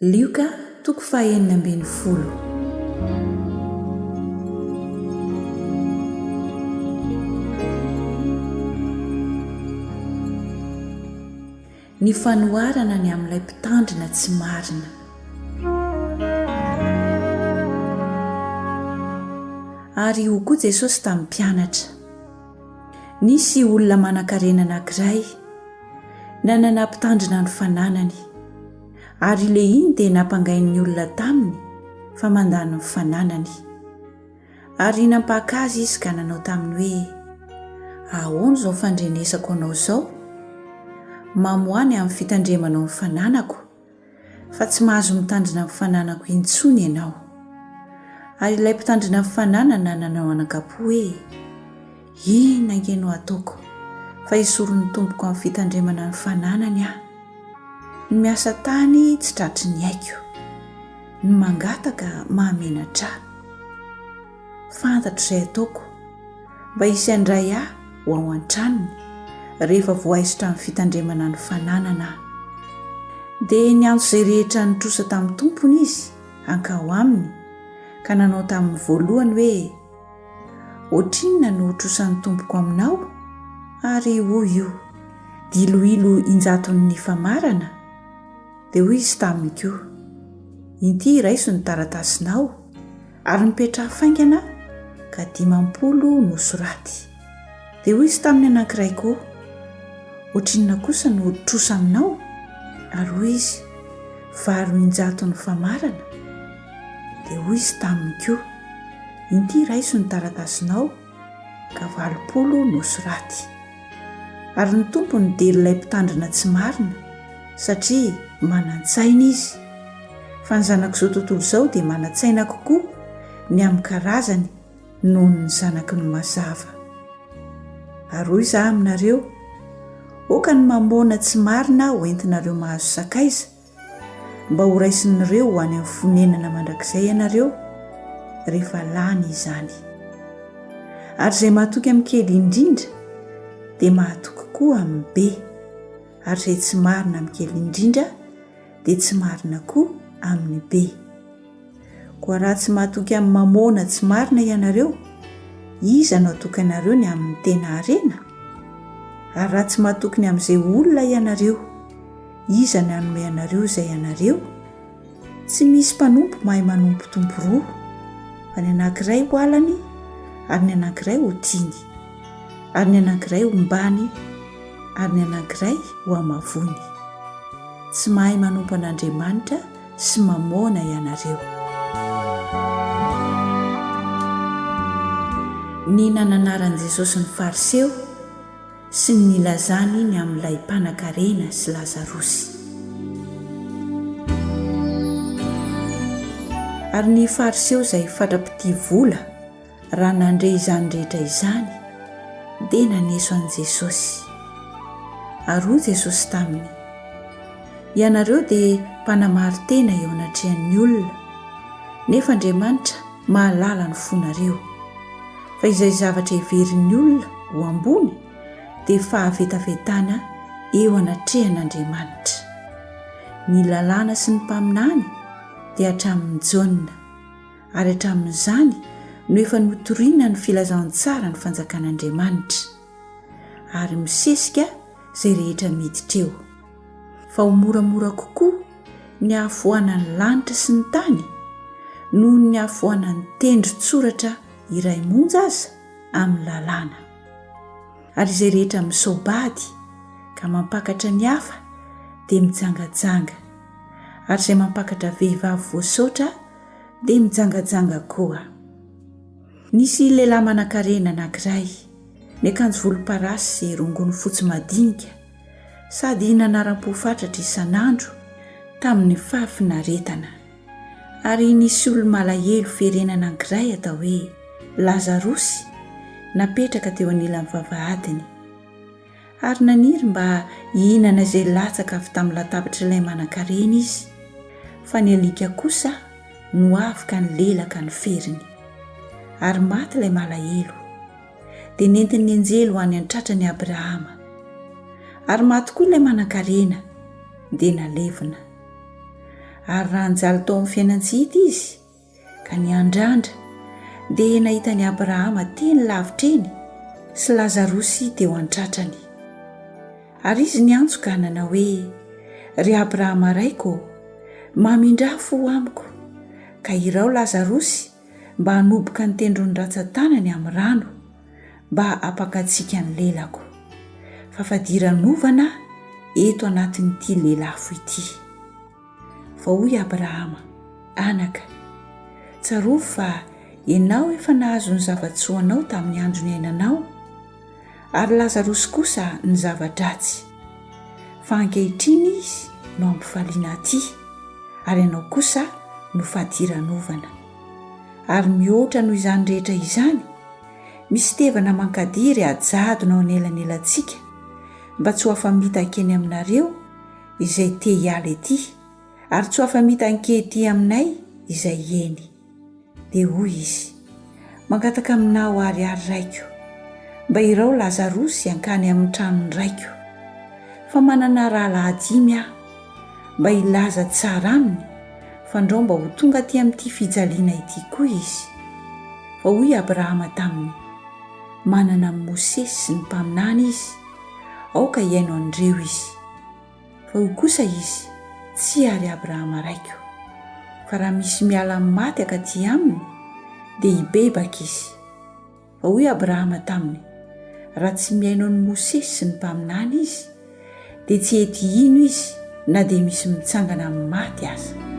Lioka toko fahaenina ambin'ny folo. Ny fanoharana ny amin'ilay mpitandrina tsy marina. Ary io koa Jesosy tamin'ny mpianatra. Nisy olona manan-karena anankiray, nanana mpitandrina ny fananany. Ary ilehiny dia nampangain'olona taminy fa mandany ny fananany. Ary nampaka azy izy ka nanao taminy hoe: ahoana izao fandrenesako anao izao? Mamoaha amin'ny fitandremanao ny fananako, fa tsy mahazo mitandrina ny fananako intsony ianao. Ary ilay mpitandrina ny fananana nanao anakapo hoe: inona angenao ataoko fa esorin'ny tompoko amin'ny fitandremana ny fananany aho. Ny miasa tany tsy tratry ny aiko, ny mangataka mahamenatra aho. Fantatro izay ataoko mba hisy andray aho ho ao an-tranony rehefa voaisotra amin'ny fitandremana ny fananana aho. Dia niantso izay rehetra nitrosa tamin'ny tompony izy hankao aminy, ka nanao tamin'ny voalohany hoe: ohatrinona no trosan'ny tompoko aminao? Ary hoy io: diloilo injaton'ny famarana. Dia hoy izy taminy koa: inty raiso ny taratasinao, ary nipetraha faingana ka 50 no soraty. Dia hoy izy tamin'ny anankiray koa: ohatrinona kosa no trosa aminao? Ary hoy izy: 800 ny famarana. Dia hoy izy taminy koa: inty raiso ny taratasinao, ka 80 no soraty. Ary ny tompony dely ilay mpitandrina tsy marina, satria manan-tsaina izy. Fa ny zanak'izao tontolo izao dia manan-tsaina kokoa ny amin'ny karazany noho ny zanaky ny mazava. Ary hoy izaho aminareo: oka ny mamona tsy marina ho entinareo mahazo sakaiza, mba ho raisin'ireo ho any amin'ny fonenana mandrakizay ianareo rehefa lany izany. Ary izay mahatoky amin'ny kely indrindra dia mahatoky koa amin'ny be, ary izay tsy marina amin'ny kely indrindra dia tsy marina koa amin'ny be. Koa raha tsy mahatoky amin'ny mamona tsy marina ianareo, iza no atoky ianareo ny amin'ny tena harena? Ary raha tsy mahatoky ny amin'izay olona ianareo, iza no hanome ianareo izay ianareo? Tsy misy mpanompo mahay manompo tompo roa, fa ny anankiray ho alany ary ny anankiray ho tiany, ary ny anankiray ho mbany ary ny anankiray ho amavony. Tsy mahay manompo an'Andriamanitra sy mamona ianareo. Ny nananaran'i Jesosy ny fariseo sy ny nilazany ny amin'ilay manan-karena sy Lazarosy. Ary ny fariseo izay fatra-pitia vola raha nandre izany rehetra izany dia naneso an'i Jesosy. Ary hoy Jesosy taminy: ianareo dia mpanamary tena eo anatrehan'ny olona, nefa Andriamanitra mahalala ny fonareo. Fa izay zavatra heverin'ny olona ho ambony dia fahavetavetana eo anatrehan'Andriamanitra. Ny lalàna sy ny mpaminany dia hatramin'ny jauna, ary hatramin'izany no efa notoriana ny filazantsara ny fanjakan'Andriamanitra, ary misesika izay rehetra miditra eo. Fa ho moramora kokoa ny hahafoanany lanitra sy ny tany noho ny hahafoanany tendron-tsoratra iray monja aza amin'ny lalàna. Ary izay rehetra misaobady ka mampakatra ny hafa dia mijangajanga, ary izay mampakatra vehivavy voasaotra dia mijangajanga koa. Nisy lehilahy manan-karena anankiray, ny akanjo volomparasy sy rongony fotsy madinika, sady nanaram-po fatratra isan'andro tamin'ny fahafinaretana. Ary nisy olo-malahelo ferena anankiray atao hoe Lazarosy napetraka teo anilan'ny vavahadiny. Ary naniry mba hihinana izay latsaka avy tamin'ny latabatra ilay manan-karena izy, fa ny alika kosa no avy ka nilelaka ny feriny. Ary maty ilay malahelo, dia nentin'ny anjely ho any an-tratran'i Abrahama. Ary maty koa ilay manan-karena dia nalevina. ary raha nijaly tao amin'ny fiainan-tsy hita izy ka niandrandra dia nahitany Abrahama teny lavitra eny sy Lazarosy teo an-tratrany. Ary izy niantsoka nanao hoe, ry Abrahama raiko, mamindra fo amiko ka irao Lazarosy mba hanoboka ny tendrony ratsan-tanany amin'ny rano mba hampakatsika ny lelako, fa fadiran'ovana eto anatin'ity lelafo ity. Fa hoy Abrahama, anaka, tsarovy fa ianao efa nahazo ny zava-tsoanao tamin'ny andro ny ainanao, ary Lazarosy kosa ny zava-dratsy. Fa ankehitriny izy no ampifaliana aty, ary ianao kosa no fadiran'ovana. Ary mihoatra noho izany rehetra izany, misy tevana mankadiry ajadona ao anelanelantsika mba tsy ho afamitaka eny aminareo izay te hiala ety, ary tsy ho afamita ankehity aminay izay eny. Dia hoy izy, mangataka aminao ariary raiko mba irao Lazarosy hankany amin'ny tranony raiko, fa manana rahalahy 5 aho mba hilaza tsara aminy, fandrao mba ho tonga aty amin'ity fijaliana ity koa izy. Fa hoy Abrahama taminy, manana amin'ny Mosesy sy ny mpaminany izy, aoka hiaino an'ireo izy. Fa hoy kosa izy, tsy ary Abrahama raiko, fa raha misy miala amin'ny maty akaty aminy dia hibebaka izy. Fa hoy Abrahama taminy, raha tsy miaino an'i Mosesy sy ny mpaminany izy dia tsy hety ino izy na dia misy mitsangana amin'ny maty aza.